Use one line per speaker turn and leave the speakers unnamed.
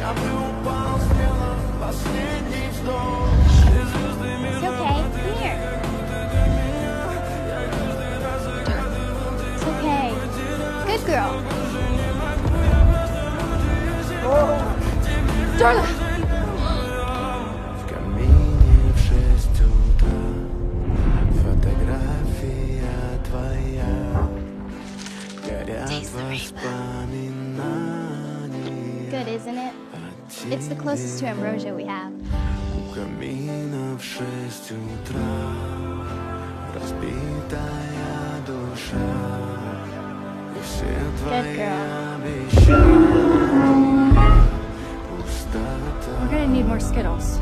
It's okay. Come here. It's okay. Good girl. Darla!
В камине в 6 утра фотография твоя. Горят воспоминания.
Good, isn't it? It's the closest to ambrosia we have.
У камина в 6 утра разбитая душа. И все твои обещания.
We're gonna need more Skittles.